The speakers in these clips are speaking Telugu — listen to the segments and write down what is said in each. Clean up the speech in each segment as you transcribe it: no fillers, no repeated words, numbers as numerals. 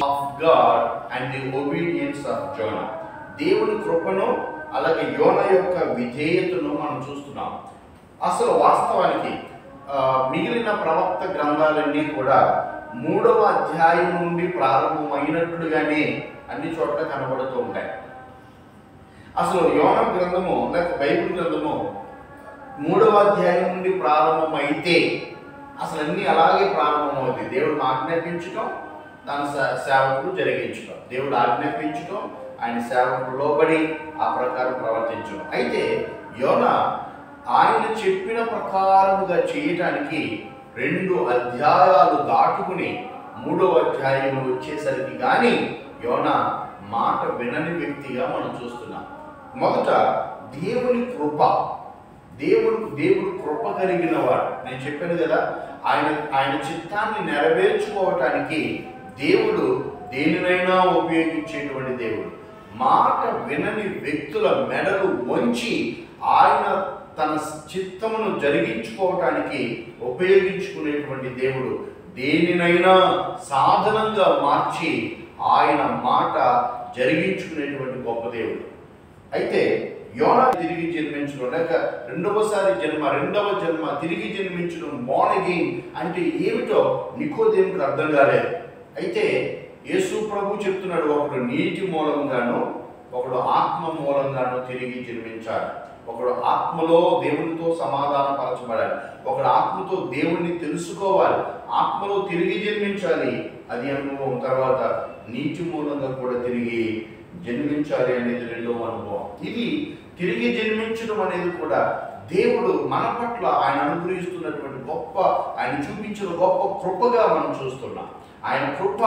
Of God and the obedience of Zona. దేవుని కృపను అలాగే యోనా యొక్క విధేయతను మనం చూస్తున్నాం. అసలు వాస్తవానికి మిగిలిన ప్రవక్త గ్రంథాలన్నీ కూడా 3వ అధ్యాయం నుండి ప్రారంభమైనట్లుగానే అన్ని చోట్ల కనబడుతూ ఉంటాయి. అసలు యోనా గ్రంథము లేక బైబిల్ గ్రంథము 3వ అధ్యాయం నుండి ప్రారంభమైతే అసలు అన్నీ అలాగే ప్రారంభమవుతాయి. దేవుడు ఆజ్ఞాపించడం, దాని సేవకులు జరిగించడం, దేవుడు ఆజ్ఞాపించడం, ఆయన సేవకులు లోబడి ఆ ప్రకారం ప్రవర్తించడం. అయితే యోనా ఆయన చెప్పిన ప్రకారముగా చేయటానికి 2 అధ్యాయాలు దాటుకుని 3వ అధ్యాయం వచ్చేసరికి కానీ యోనా మాట వినని వ్యక్తిగా మనం చూస్తున్నాం. మొదట దేవుని కృప, దేవుడు కృప కలిగిన వాడు. నేను చెప్పాను కదా, ఆయన చిత్తాన్ని నెరవేర్చుకోవటానికి దేవుడు దేనినైనా ఉపయోగించేటువంటి దేవుడు. మాట వినని వ్యక్తుల మెడలు వంచి ఆయన తన చిత్తమును జరిగించుకోవటానికి ఉపయోగించుకునేటువంటి దేవుడు. దేనినైనా సాధనంగా మార్చి ఆయన మాట జరిగించుకునేటువంటి గొప్ప దేవుడు. అయితే యోనా తిరిగి జన్మించడం లేక రెండవ జన్మ తిరిగి జన్మించడం, బోర్న్ అగైన్ అంటే ఏమిటో నికోదేముకు అర్థం కాలేదు. అయితే యేసు ప్రభు చెప్తున్నాడు, ఒకడు నీటి మూలంగాను ఒకడు ఆత్మ మూలంగాను తిరిగి జన్మించాలి. ఒకడు ఆత్మలో దేవునితో సమాధానపరచబడాలి, ఒకడు ఆత్మతో దేవుణ్ణి తెలుసుకోవాలి, ఆత్మలో తిరిగి జన్మించాలి. అది అనుభవం. తర్వాత నీటి మూలంగా కూడా తిరిగి జన్మించాలి అనేది 2వ అనుభవం. ఇది తిరిగి జన్మించడం అనేది కూడా దేవుడు మన పట్ల ఆయన అనుగ్రహిస్తున్నటువంటి గొప్ప, ఆయన చూపించిన గొప్ప కృపగా మనం చూస్తున్నాం. ఆయన కృప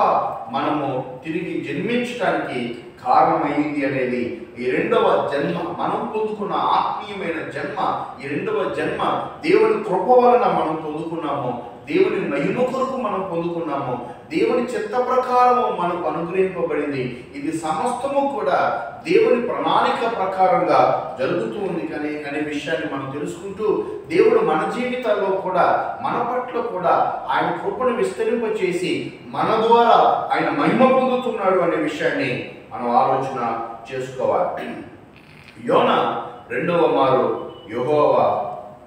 మనము తిరిగి జన్మించడానికి కారణమైంది అనేది ఈ 2వ జన్మ, మనం పొందుకున్న ఆత్మీయమైన జన్మ, ఈ 2వ జన్మ దేవుని కృప వలన మనం పొందుకున్నాము. దేవుని మహిమ కొరకు మనం పొందుకున్నాము. దేవుని చిత్త ప్రకారము మనకు అనుగ్రహింపబడింది. ఇది సమస్తము కూడా దేవుని ప్రణాళిక ప్రకారంగా జరుగుతూ ఉంది అనే విషయాన్ని మనం తెలుసుకుంటూ, దేవుడు మన జీవితాల్లో కూడా మన పట్ల కూడా ఆయన కృపను విస్తరింపచేసి మన ద్వారా ఆయన మహిమ పొందుతున్నాడు అనే విషయాన్ని మనం ఆలోచన చేసుకోవాలి. యోనా 2వ మారు యెహోవా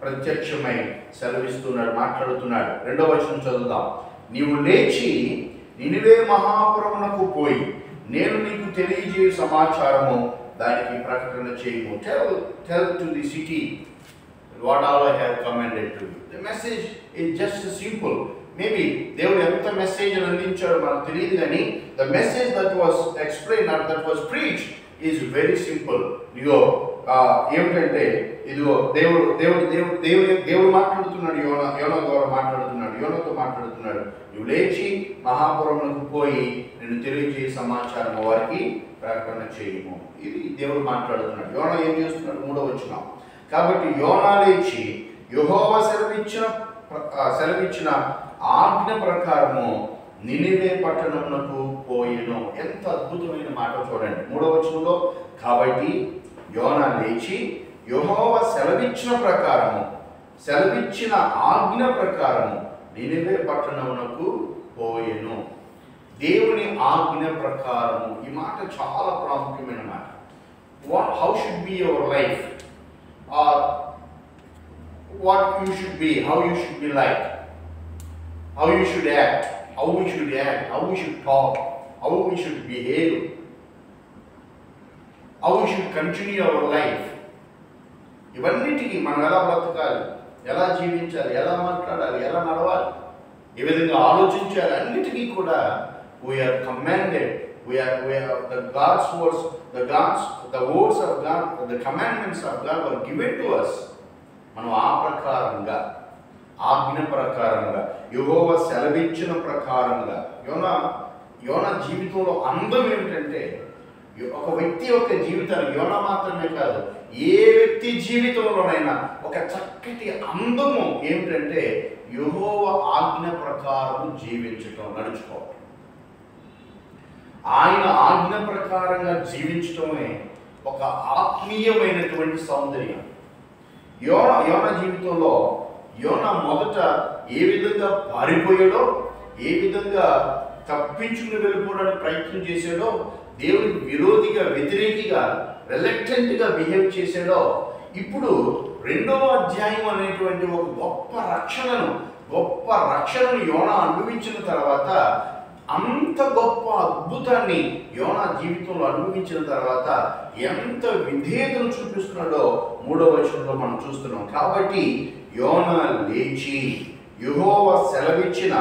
ప్రత్యక్షమై సెలవిస్తున్నాడు, మాట్లాడుతున్నాడు. 2వ వచనం చదువుదాం. నీవు లేచి నినివే మహాపురమునకు పోయి నేను నీకు తెలియజేయు సమాచారము దానికి ప్రకటన చేయము. Tell to the city what all I have commanded to you. The message is just simple. Maybe దేవుడు ఎంత మెసేజ్ అందించాడో మనకు తెలియదు, కానీ the message that was explained or that was preached is very simple. ఇదిగో ఏమిటంటే ఇదిగో దేవుడు మాట్లాడుతున్నాడు, యోనా ద్వారా మాట్లాడుతున్నాడు, యోనాతో మాట్లాడుతున్నాడు. నువ్వు లేచి మహాపురమునకు పోయి నేను తెలియజేయ సమాచారం వారికి ప్రకటన చేయము. ఇది దేవుడు మాట్లాడుతున్నాడు. యోనా ఏం చేస్తున్నాడు? 3వ వచనం. కాబట్టి యోనా లేచి యెహోవా సెలవిచ్చిన ఆజ్ఞ ప్రకారము నినివే పట్టణమునకు పోయెను. ఎంత అద్భుతమైన మాట చూడండి 3వ వచనంలో. కాబట్టి యోనా లేచి యెహోవా సెలవిచ్చిన ఆజ్ఞ ప్రకారము నినివే పట్టణమునకు పోయెను. దేవుని ఆజ్ఞ ప్రకారము, ఈ మాట చాలా ప్రాముఖ్యమైన మాట. How should be your life, or what you should be, how you should be like, how you should act, how we should talk, how we should behave, how we should continue our life. ఇవన్నిటికీ మనం ఎలా బ్రతకాలి, ఎలా జీవించాలి, ఎలా మాట్లాడాలి, ఎలా నడవాలి, ఏ విధంగా ఆలోచించాలి, అన్నిటికీ కూడా we are commanded, we are the God's words, the words of God, the commandments of God were given to us. మనం ఆ ప్రకారంగా, ఆజ్ఞ ప్రకారంగా, యెహోవా సెలవిచ్చిన ప్రకారంగా. యోనా జీవితంలో అందం ఏమిటంటే, ఒక వ్యక్తి యొక్క జీవితాన్ని, యోనా మాత్రమే కాదు, ఏ వ్యక్తి జీవితంలోనైనా ఒక చక్కటి అందము ఏమిటంటే యెహోవా ఆజ్ఞ ప్రకారం జీవించటం, నడుచుకోవటం. ఆయన ఆజ్ఞ ప్రకారంగా జీవించటమే ఒక ఆత్మీయమైనటువంటి సౌందర్యం. యోనా జీవితంలో యోనా మొదట ఏ విధంగా పారిపోయాడో, ఏ విధంగా తప్పించుకుని వెళ్ళిపోవడానికి ప్రయత్నం చేశాడో, దేవునికి విరోధిగా వ్యతిరేకిగా రిలక్టెంట్గా బిహేవ్ చేశాడో, ఇప్పుడు 2వ అధ్యాయం అనేటువంటి ఒక గొప్ప రక్షణను యోనా అనుభవించిన తర్వాత, అంత గొప్ప అద్భుతాన్ని యోనా జీవితంలో అనుభవించిన తర్వాత ఎంత విధేయతను చూపిస్తున్నాడో 3వ వచనంలో మనం చూస్తున్నాం. కాబట్టి యోనా లేచి యెహోవా సెలవిచ్చిన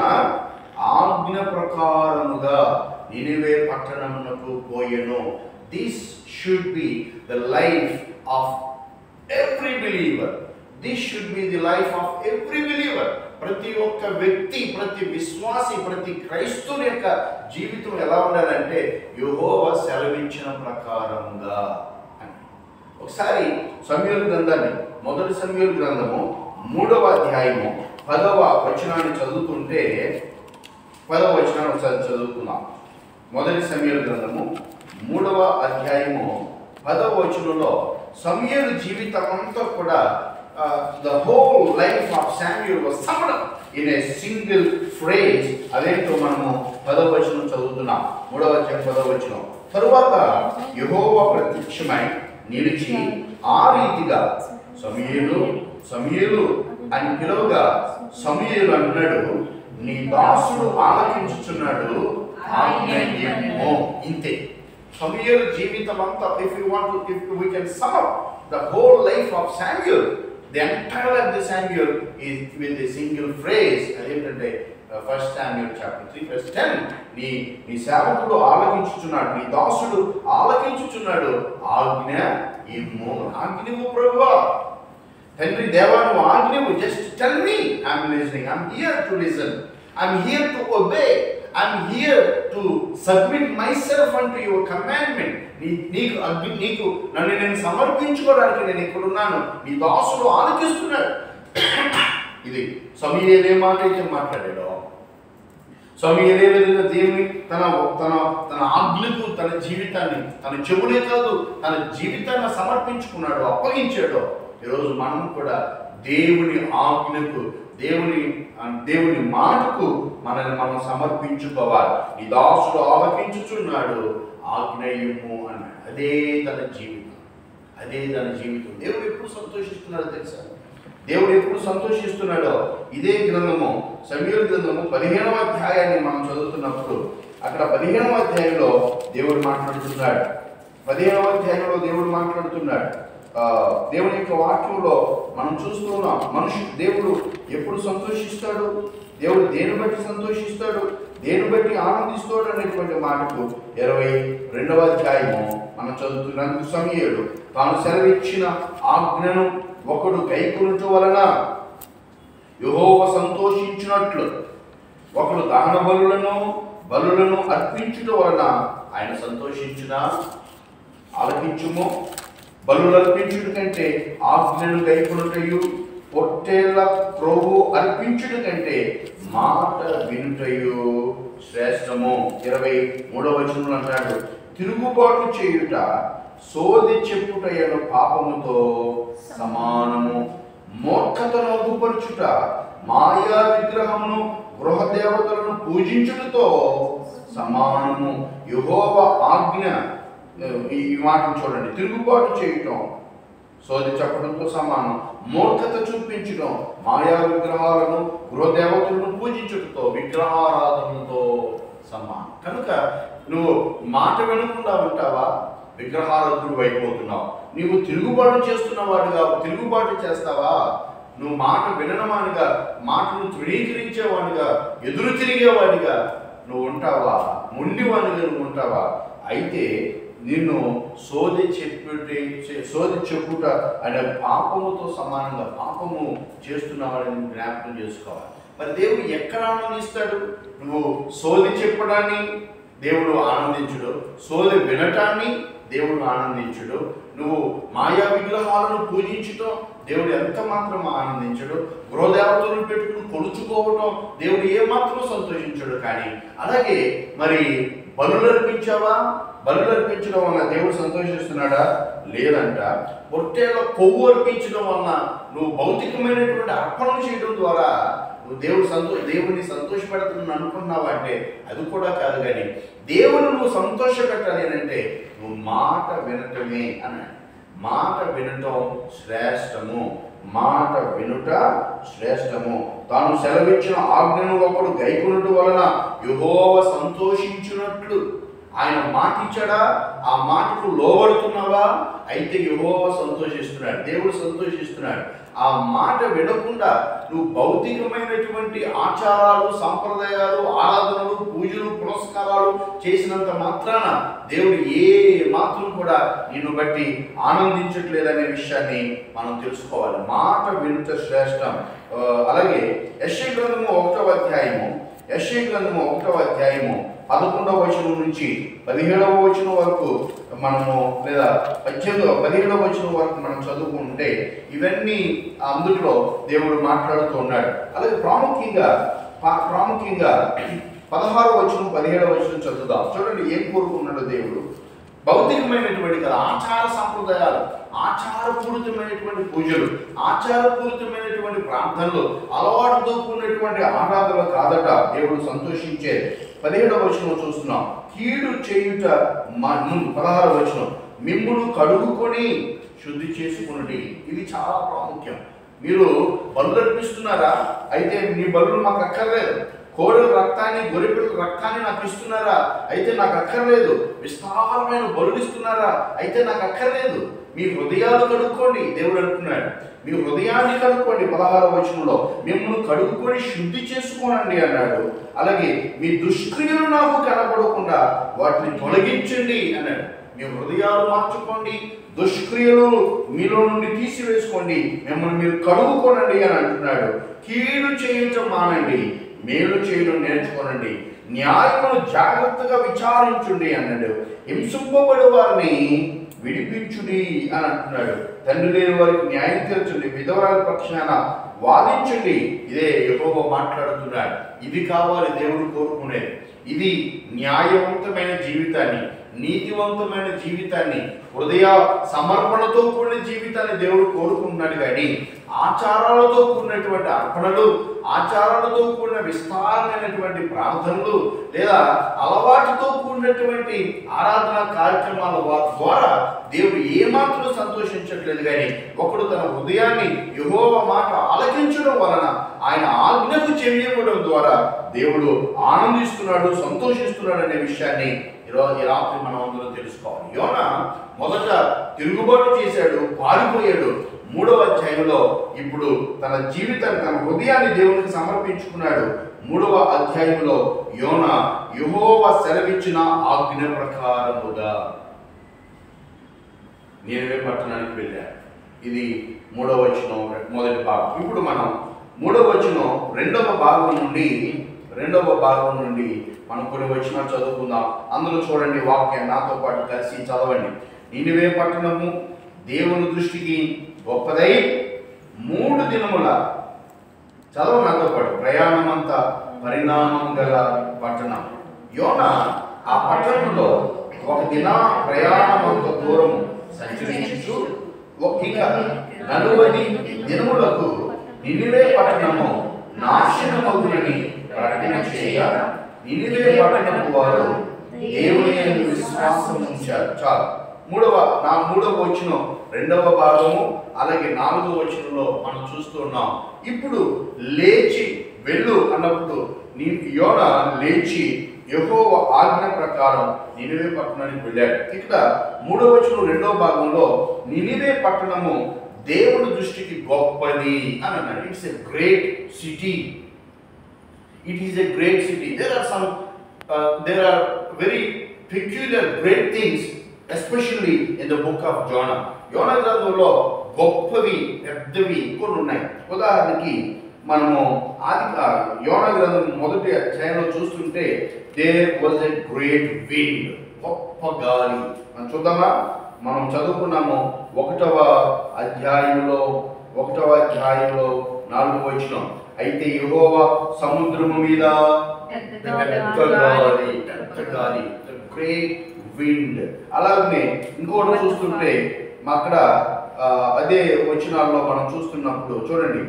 ఆజ్ఞ ప్రకారముగా నినివే పట్టణమునకు పోయెను. This should be the life of every believer. This should be the life of every believer. ప్రతి ఒక్క వ్యక్తి, ప్రతి విశ్వాసి, ప్రతి క్రైస్తవుని యొక్క జీవితం ఎలా ఉండాలంటే యెహోవా సెలవించిన ప్రకారంగా అని. ఒకసారి సమూయేలు గ్రంథాన్ని, మొదటి సమూయేలు గ్రంథము 3వ అధ్యాయము 10వ వచనాన్ని చదువుతుంటే, 10వ వచనాన్ని ఒకసారి చదువుకుందాం. మొదటి సమూయేలు గ్రంథము 3వ అధ్యాయము 10వ వచనంలో సమూయేలు జీవితం అంతా కూడా the whole life of Samuel was summed up in a single phrase. అదేంటో మనము 10వ వచనం చదువుతున్నాం. 3వ అధ్యాయం 10వ వచనం. తరువాత యెహోవా ప్రత్యక్షమై నిలిచి ఆ రీతిగా సమూయేలు సమూయేలు అని పిలువగా, సమూయేలు అన్నాడు, నీ దాసుడు ఆలకించుచున్నాడు, ఆజ్ఞ ఇమ్ము. ఇంతే సమూయేలు జీవితం అంతా. if we can sum up the whole life of Samuel, the entire of the Samuel is with a single phrase. అదేంటంటే 1 Samuel chapter 3 verse 10. నీ సేవకుడు ఆలకించుచున్నాడు, నీ దాసుడు ఆలకించుచున్నాడు, ఆజ్ఞ ఇమ్ము. ఆజ్ఞవు ప్రభువా, తండ్రి దేవా నువ్వు ఆజ్ఞవు. Just tell me, I'm listening, I'm here to listen, I'm here to obey, I'm here to submit myself unto your commandment. నీకు నన్ను నేను సమర్పించుకోవడానికి నేను ఇక్కడున్నాను. నీ దాసుడు ఆలకిస్తున్నాడు. ఇది సమూయేలు ఏ మాట అయితే మాట్లాడాడో, సమూయేలు ఏ విధంగా దేవుని తన ఆజ్ఞకు తన జీవితాన్ని, తన చెవులే కాదు తన జీవితాన్ని సమర్పించుకున్నాడు, అప్పగించాడో, ఈరోజు మనం కూడా దేవుని ఆజ్ఞకు, దేవుని మాటకు మనల్ని మనం సమర్పించుకోవాలి. నీ దాసుడు ఆలకించుచున్నాడు, ఆజ్ఞ ఇమ్ము అన్నాడు. అదే తన జీవితం. దేవుడు ఎప్పుడు సంతోషిస్తున్నాడో తెలుసా? దేవుడు ఎప్పుడు సంతోషిస్తున్నాడో ఇదే గ్రంథము, సమూయేలు గ్రంథము 15వ అధ్యాయాన్ని మనం చదువుతున్నప్పుడు, అక్కడ 15వ అధ్యాయంలో దేవుడు మాట్లాడుతున్నాడు. 15వ అధ్యాయంలో దేవుడు మాట్లాడుతున్నాడు. దేవుని యొక్క వాక్యంలో మనం చూస్తున్నాం, దేవుడు ఎప్పుడు సంతోషిస్తాడు, దేవుడు దేని బట్టి సంతోషిస్తాడు, దేని బట్టి ఆనందిస్తాడు అనేటువంటి మాటకు 22వ అధ్యాయము మనం చదువుతున్నందుకు, సమూయేలు తాను సెలవిచ్చిన ఆజ్ఞను ఒకడు గైకొనుట వలన యెహోవా సంతోషించినట్లు, ఒకడు దహన బలులను అర్పించుట వలన ఆయన సంతోషించిన. ఆలకించుము. బలులు అర్పించుట కంటే ఆజ్ఞను గైకొనుటయు, పొట్టేళ్ల క్రొవ్వు అర్పించుట కంటే మాట వినుటయు శ్రేష్టము. 23వ వచనంలో అంటాడు, తిరుగుబాటు చేయుట సోది చెప్పుటయను పాపముతో సమానము, మూర్ఖతను అగుపరచుట మాయా విగ్రహమును గృహదేవతలను పూజించుటతో సమానము. యెహోవా ఆజ్ఞ, ఈ మాటను చూడండి, తిరుగుబాటు చేయటం సోది చెప్పడంతో సమానం, మూర్ఖత చూపించడం మాయా విగ్రహాలను గృహదేవతలను పూజించుటతో, విగ్రహారాధనతో సమానం. కనుక నువ్వు మాట వినకుండా ఉంటావా, విగ్రహారాధకుడు అయిపోతున్నావు. నీవు తిరుగుబాటు తిరుగుబాటు చేస్తావా, నువ్వు మాట విననవానిగా, మాటను తృణీకరించేవాడిగా, ఎదురు తిరిగేవాడిగా నువ్వు ఉంటావా, మొండివాడిగా నువ్వు ఉంటావా? అయితే నిన్ను సోది చెప్పుట అనే పాపముతో సమానంగా పాపము చేస్తున్నావని జ్ఞాపకం చేసుకోవాలి. మరి దేవుడు ఎక్కడ ఆనందిస్తాడు? నువ్వు సోది చెప్పడాన్ని దేవుడు ఆనందించుడు, సోది వినటాన్ని దేవుడు ఆనందించుడు, నువ్వు మాయా విగ్రహాలను పూజించటం దేవుడు ఎంత మాత్రం ఆనందించడు, గృహదేవతలను పెట్టుకుని కొలుచుకోవటం దేవుడు ఏమాత్రం సంతోషించడు. కానీ అలాగే మరి బలులు అర్పించావా, బలులు అర్పించడం వలన దేవుడు సంతోషిస్తున్నాడా? లేదంట. పొట్టేళ్ల కొవ్వు అర్పించడం వలన, నువ్వు భౌతికమైనటువంటి అర్పణలు చేయడం ద్వారా నువ్వు దేవుడిని సంతోషపెడుతున్నాను అనుకున్నావా అంటే అది కూడా కాదు. కానీ దేవుని నువ్వు సంతోషపెట్టాలి అని అంటే నువ్వు మాట వినటమే అన్నాడు. మాట వినటం శ్రేష్టము, మాట వినుట శ్రేష్టము. తాను సెలవిచ్చిన ఆజ్ఞను ఒకడు గైకొనుట వలన యెహోవా సంతోషించినట్లు. ఆయన మాట ఇచ్చాడా, ఆ మాటకు లోబడుతున్నావా, అయితే యెహోవా సంతోషిస్తున్నాడు, దేవుడు సంతోషిస్తున్నాడు. ఆ మాట వినకుండా నువ్వు భౌతికమైనటువంటి ఆచారాలు, సంప్రదాయాలు, ఆరాధనలు, పూజలు, పురస్కారాలు చేసినంత మాత్రాన దేవుడు ఏ మాత్రం కూడా నిన్ను బట్టి ఆనందించట్లేదనే విషయాన్ని మనం తెలుసుకోవాలి. మాట వినుట శ్రేష్టం. అలాగే యెషయా గ్రంథము 1వ అధ్యాయము 11వ వచనం నుంచి 17వ వచనం వరకు మనము, లేదా 17వ వచనం వరకు మనం చదువుకుంటే ఇవన్నీ అందులో దేవుడు మాట్లాడుతూ ఉన్నాడు. అలాగే ప్రాముఖ్యంగా 16వ వచనం 17వ వచనం చదువుదాం. చూడండి ఏం కోరుకున్నాడు దేవుడు. భౌతికమైనటువంటి కదా ఆచార సంప్రదాయాలు, ఆచారపూరితమైనటువంటి పూజలు, ఆచారపూరితమైనటువంటి ప్రార్థనలు, అలవాటుతో కూడినటువంటి ఆరాధనలు కాదట దేవుడు సంతోషించేది. 17వ వచనం చూస్తున్నాం. కీడు చేయుట 16వ వచనం, మిమ్మును కడుగుకొని శుద్ధి చేసుకున్నది. ఇది చాలా ప్రాముఖ్యం. మీరు బలులు అర్పిస్తున్నారా, అయితే మీ బలులు మాకు అక్కర్లేదు. కోడెల రక్తాన్ని, గొర్రెపిల్ల రక్తాన్ని నాకు ఇస్తున్నారా, అయితే నాకు అక్కర్లేదు. విస్తారమైన బలులు ఇస్తున్నారా, అయితే నాకు అక్కర్లేదు. మీ హృదయాలు కడుక్కోండి దేవుడు అంటున్నాడు. మీ హృదయాన్ని కడుక్కోండి. 16వ వచనంలో మిమ్మల్ని కడుక్కొని శుద్ధి చేసుకోనండి అన్నాడు. అలాగే మీ దుష్క్రియలు నాకు కనపడకుండా వాటిని తొలగించండి అన్నాడు. మీ హృదయాలు మార్చుకోండి, దుష్క్రియలు మీలో నుండి తీసివేసుకోండి, మిమ్మల్ని మీరు కడుగుకోనండి అని అంటున్నాడు. కీడు చేయటం మానండి, మేలు చేయడం నేర్చుకోనండి, న్యాయమును జాగ్రత్తగా విచారించుండి అన్నాడు. హింసింపబడే వారిని విడిపించుడి అని అంటున్నాడు. తండ్రి లేని వారికి న్యాయం తీర్చండి, విధవరాల పక్షాన వాదించండి. ఇదే యెహోవా మాట్లాడుతున్నాడు. ఇది కావాలి దేవుడు కోరుకునేది. ఇది న్యాయవంతమైన జీవితాన్ని, నీతివంతమైన జీవితాన్ని, హృదయ సమర్పణతో కూడిన జీవితాన్ని దేవుడు కోరుకుంటున్నాడు. కానీ ఆచారాలతో కూడినటువంటి అర్పణలు, ఆచారాలతో కూడిన విస్తారమైనటువంటి ప్రార్థనలు, లేదా అలవాటుతో కూడినటువంటి ఆరాధన కార్యక్రమాల ద్వారా దేవుడు ఏమాత్రం సంతోషించట్లేదు. కానీ ఒకడు తన హృదయాన్ని యెహోవా మాట ఆలకించడం వలన, ఆయన ఆజ్ఞకు చెవియడం ద్వారా దేవుడు ఆనందిస్తున్నాడు, సంతోషిస్తున్నాడు అనే విషయాన్ని ఈ రాత్రి మనం అందరం తెలుసుకోవాలి. యోనా మొదట తిరుగుబాటు చేశాడు, పారిపోయాడు. 3వ అధ్యాయంలో ఇప్పుడు తన జీవితాన్ని, తన హృదయాన్ని దేవునికి సమర్పించుకున్నాడు. 3వ అధ్యాయంలో యోనా యెహోవా సెలవిచ్చిన ఆజ్ఞ ప్రకారముగా నీనెవె పట్టణానికి వెళ్ళాడు. ఇది 3వ వచనం మొదటి భాగం. ఇప్పుడు మనం 3వ వచనం రెండవ భాగం నుండి మనం కొన్ని వచనాలు చదువుకుందాం. అందులో చూడండి, వాక్యం నాతో పాటు కలిసి చదవండి. నీనెవె పట్టణము దేవుని దృష్టికి గొప్పదై 3 దినముల, చదవ నాతో పాటు, ప్రయాణమంతా పరిణామం గల పట్టణం. యోనా ఆ పట్టణంలో 1 దిన ప్రయాణమంత దూరం సంచరించు ఇక 40 దినములకు నినివే పట్టణము నాశనమగునని ప్రకటన చేయగా, నినివే పట్టణపు వారు దేవుని యందు విశ్వాసం ఉంచారు. చాలు. 3వ వచనం 2వ భాగము, అలాగే 4వ వచనంలో మనం చూస్తూ ఉన్నాం. ఇప్పుడు లేచి వెళ్ళు అన్నప్పుడు యోనా లేచి యెహోవా ఆజ్ఞ ప్రకారం నినివే పట్టణానికి వెళ్ళాడు. ఇక్కడ 3వ వచనం 2వ భాగంలో నినివే పట్టణము దేవుని దృష్టికి గొప్పది అని అన్నాడు. It's a great city. It is a great city. There are very peculiar great things, especially in the book of Jonah. యోనా గ్రంథంలో గొప్పవి, పెద్దవి కొన్ని ఉన్నాయి. ఉదాహరణకి మనము యోనా గ్రంథం మొదటి అధ్యాయంలో చూస్తుంటే there was a great wind, గొప్ప గాలి. మనం చూద్దామా? మనం చదువుకున్నాము 1వ అధ్యాయంలో 4వ వచనం. అయితే యెహోవా సముద్రము మీద పెద్ద గాలి, గ్రేట్ విండ్. అలాగే ఇంకోటి చూస్తుంటే అక్కడ అదే వచనాల్లో మనం చూస్తున్నప్పుడు చూడండి,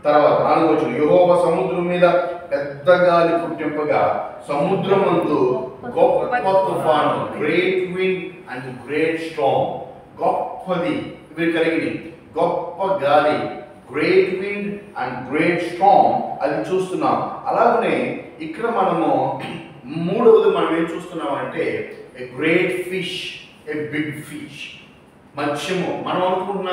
తర్వాత 4వ వచనం, యెహోవా సముద్రం మీద పెద్ద గాలి పుట్టింపగా సముద్రమందు గొప్ప తుఫాను, great wind and great Storm. గొప్పది ఇవి కలిగింది, గొప్ప గాలి, great wind and great Storm అది చూస్తున్నాం. అలాగనే ఇక్కడ మనము మూడవది మనం ఏం చూస్తున్నాం అంటే a great fish, a big fish. మత్స్యము మనం అనుకున్న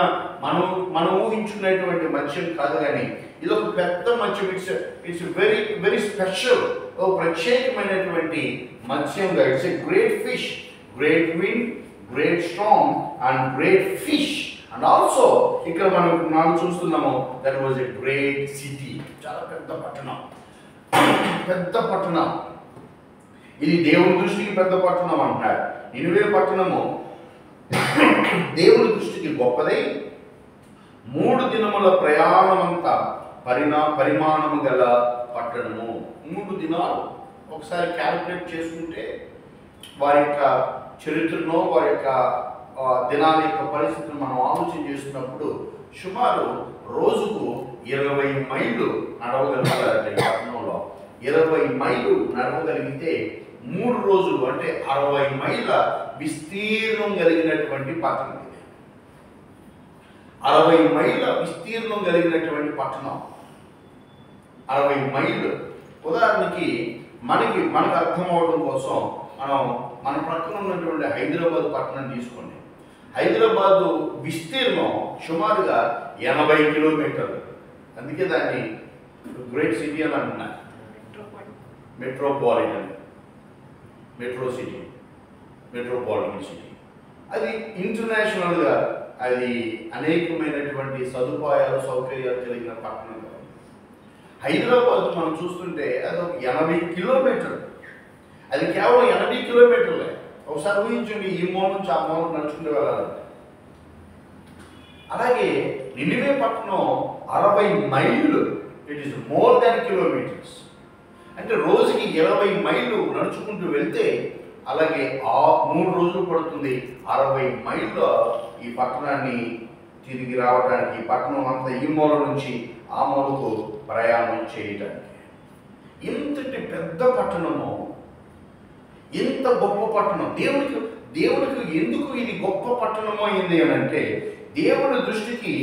మనం ఊహించుకునేటువంటి మత్స్యం కాదు, కానీ ఇది ఒక పెద్ద మత్స్యం. ఇట్స్ వెరీ వెరీ స్పెషల్, ఒక ప్రత్యేకమైనటువంటి మత్స్యంగా. It's a great fish, great wind, great storm and great fish. And also ఇక్కడ మనం చూస్తున్నాము that was a great city. చాలా పెద్ద పట్టణం, పెద్ద పట్టణం. ఇది దేవుని దృష్టికి పెద్ద పట్టణం అంటున్నారు. నినివే పట్టణము దేవుని దృష్టికి గొప్పదై 3 దినముల ప్రయాణమంతా పరిమాణము గల పట్టణము. 3 దినాలు ఒకసారి క్యాలిక్యులేట్ చేసుకుంటే వారి యొక్క చరిత్రను, వారి యొక్క దినాల యొక్క పరిస్థితిని మనం ఆలోచన చేస్తున్నప్పుడు సుమారు రోజుకు 20 మైళ్ళు నడవగలుగుతారంటే పట్టణంలో. 20 మైళ్ళు నడవగలిగితే 3 రోజులు అంటే 60 మైళ్ళ విస్తీర్ణం కలిగినటువంటి పట్టణం ఇది. 60 మైళ్ళ విస్తీర్ణం కలిగినటువంటి పట్టణం. 60 మైళ్ళు. ఉదాహరణకి మనకి అర్థం అవడం కోసం మన ప్రక్కన ఉన్నటువంటి హైదరాబాద్ పట్టణం తీసుకోండి. హైదరాబాద్ విస్తీర్ణం సుమారుగా 80 కిలోమీటర్లు. అందుకే దాన్ని గ్రేట్ సిటీ అని అంటున్నారు. Metropolitan city. అది ఇంటర్నేషనల్గా అది అనేకమైనటువంటి సదుపాయాలు, సౌకర్యాలు కలిగిన పట్టణం. హైదరాబాద్ మనం చూస్తుంటే అది ఒక 80 కిలోమీటర్లు. అది కేవలం 80 కిలోమీటర్లే. ఒకసారి ఊహించండి, ఈ మూల నుంచి ఆ మూల నడుచుకుంటూ వెళ్ళాలంటే. అలాగే నినివే పట్టణం 60 మైళ్ళు. It is more than kilometres. అంటే రోజుకి 20 మైళ్ళు నడుచుకుంటూ వెళ్తే అలాగే 3 రోజులు పడుతుంది 60 మైళ్ళ ఈ పట్టణాన్ని తిరిగి రావడానికి. ఈ పట్టణం అంతా ఈ మూల నుంచి ఆ మూలకు ప్రయాణం చేయడానికి. ఇంతటి పెద్ద పట్టణము, ఇంత గొప్ప పట్టణం. దేవునికి ఎందుకు ఇది గొప్ప పట్టణమో అయింది అని అంటే దేవుని దృష్టికి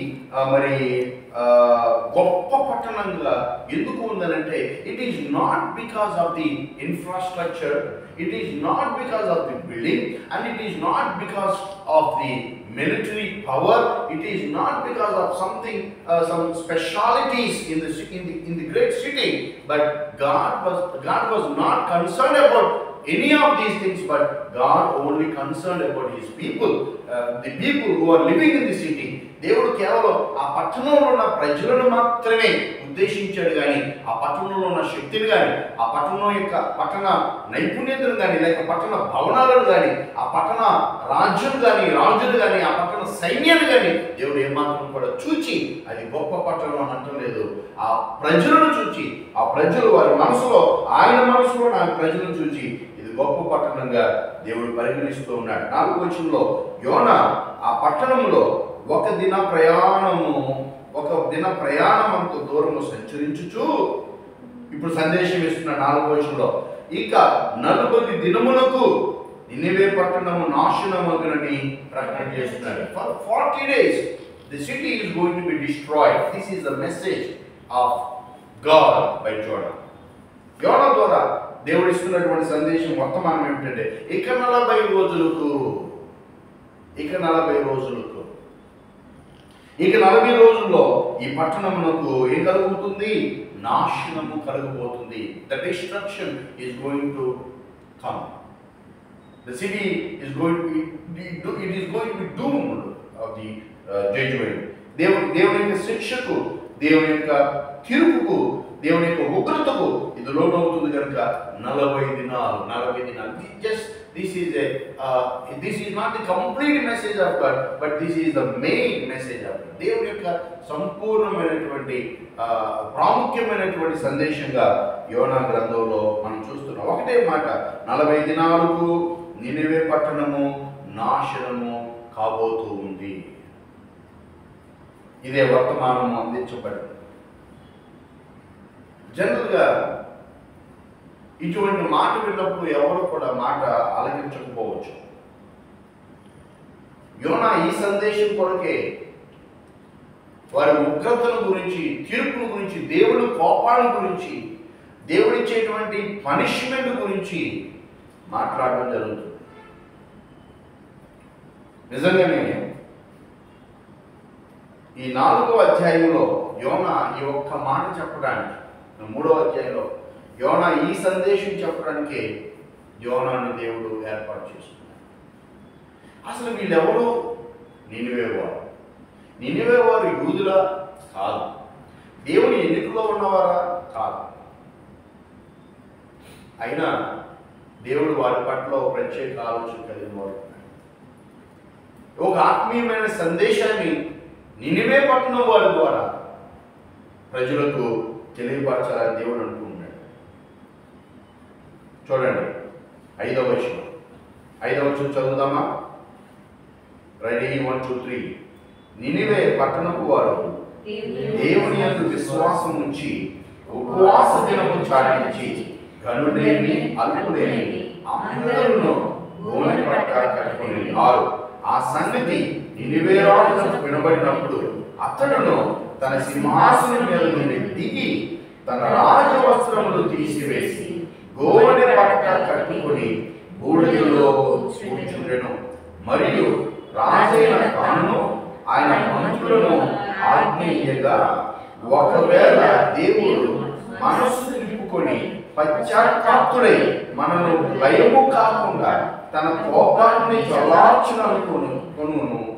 గొప్ప పట్టణంగా ఎందుకు ఉందనంటే it is not because of the infrastructure, it is not because of the building, and it is not because of the military power, it is not because of some specialities in the great city, but God was not concerned about any of these things, but God only concerned about his people, the people who are living in the city. దేవుడు కేవలం ఆ పట్టణంలో ఉన్న ప్రజలను మాత్రమే ఉద్దేశించాడు, కానీ ఆ పట్టణంలో ఉన్న శక్తిని కానీ, ఆ పట్టణ నైపుణ్యతను కానీ, లేక పట్టణ భవనాలను కానీ, ఆ పట్టణ రాజ్యం కానీ, రాజులు కానీ, ఆ పట్టణ సైన్యాన్ని కానీ దేవుడు ఏమాత్రం కూడా చూచి అది గొప్ప పట్టణం అని అంటలేదు. ఆ ప్రజలను చూచి, ఆ ప్రజలు వారి మనసులో, ఆయన మనసులో నా ప్రజలను చూచి ఇది గొప్ప పట్టణంగా దేవుడు పరిగణిస్తూ ఉన్నాడు. 4వ వచనంలో యోనా ఆ పట్టణంలో ఒక దిన ప్రయాణం అంత దూరము సంచరించుచు ఇప్పుడు సందేశం ఇస్తున్నాడు. 4వ వచనంలో ఇక 40 దినములకు నినివే పట్టణము నాశనమగునని ప్రకటన చేస్తున్నాడు. For 40 days the city is going to be destroyed. This is the message of God by Jonah. యోనా ద్వారా దేవుడు ఇస్తున్నటువంటి సందేశం వర్తమానం ఏమిటంటే ఇక 40 రోజులకు ఇక 40 రోజుల్లో ఈ పట్టణమునకు ఏం కలుగుతుంది? నాశనము కలుగబోతుంది. The destruction is going to come. The city is going to be doomed of the judgment. దేవుని యొక్క శిక్షకు, దేవుని యొక్క తీర్పుకు, దేవుని యొక్క ఉగ్రతకు ఇది లోనవుతుంది కనుక 40 దినాలు. This is not the complete message of God, but this is the main message of God. దేవుని యొక్క సంపూర్ణమైనటువంటి ప్రాముఖ్యమైనటువంటి సందేశంగా యోనా గ్రంథంలో మనం చూస్తున్నాం. ఒకటే మాట, 40 దినాలకు నినివే పట్టణము నాశనము కాబోతూ ఉంది. ఇదే వర్తమానము అందించబడింది. జనరల్గా ఇటువంటి మాట విన్నప్పుడు ఎవరు కూడా మాట ఆలకించకపోవచ్చు. యోనా ఈ సందేశం కొరకే వారి ఉగ్రతల గురించి, తీర్పుల గురించి, దేవుడి కోపాల గురించి, దేవుడిచ్చేటువంటి పనిష్మెంట్ గురించి మాట్లాడడం జరుగుతుంది. నిజంగానే ఈ 4వ అధ్యాయంలో యోనా ఈ ఒక్క మాట చెప్పడానికి, 3వ అధ్యాయంలో యోనా ఈ సందేశం చెప్పడానికి యోనాని దేవుడు ఏర్పాటు చేసుకున్నాడు. అసలు వీళ్ళెవరు? నినివేవారు. నినివేవారు యూదులా? కాదు. దేవుని ఎన్నికలో ఉన్నవారా? కాదు. అయినా దేవుడు వారి పట్ల ప్రత్యేక ఆలోచన కలిగిన వాడు. ఒక ఆత్మీయమైన సందేశాన్ని నినివే పట్టణం వారి ద్వారా ప్రజలకు తెలియపరచాలని దేవుడు అనుకుంటున్నాడు. చూడండి 5వ వచనం చదువుదామా? రెడీ 1 2 3. నినివే పట్టణపు వారు దేవుని యందు విశ్వాసం ఉంచి ఉపవాస దినము చాటించి గనుడేమి అల్పులేని అందరూ గోనె పట్ట కట్టుకుని 6. ఆ సంగతి నినివే రాజునకు వినబడినప్పుడు అతడును తన సింహాసనం మీద నుండి దిగి తన రాజవస్త్రములు తీసివేసి గోనె పట్ట కట్టుకుని బూడిదలో కూర్చుండెను. మరియు రాజైన తాను ఆయన మంత్రులను ఆజ్ఞేయగా, ఒకవేళ దేవుడు మనస్సు తిప్పుకొని పశ్చాత్తాపుడై మనను భయము కాకుండా తన కోపాన్ని చల్లార్చుననుకొను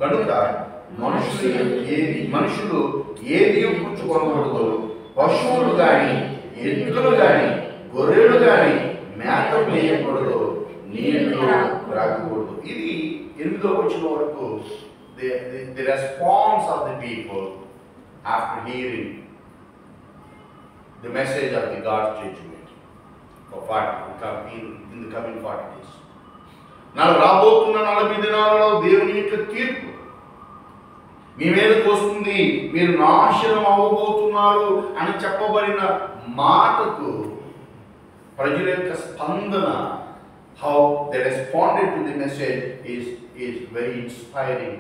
కనుక మనుషులు ఏది పుచ్చుకోకూడదు, పశువులు గాని, ఎద్దులు గాని, గొర్రెలు గాని మేత వేయకూడదు, నీళ్లు త్రాగకూడదు. ఇది 8వ వచనం వరకు the response of the people after hearing the message of the God's judgment in the coming 40 days. రాబోతున్న 40 దినాలలో దేవుని యొక్క తీర్పు మీ మీదకి వస్తుంది, మీరు నాశనం అవ్వబోతున్నారు అని చెప్పబడిన మాటకు ప్రజల యొక్క స్పందన, how they responded to the message is very inspiring.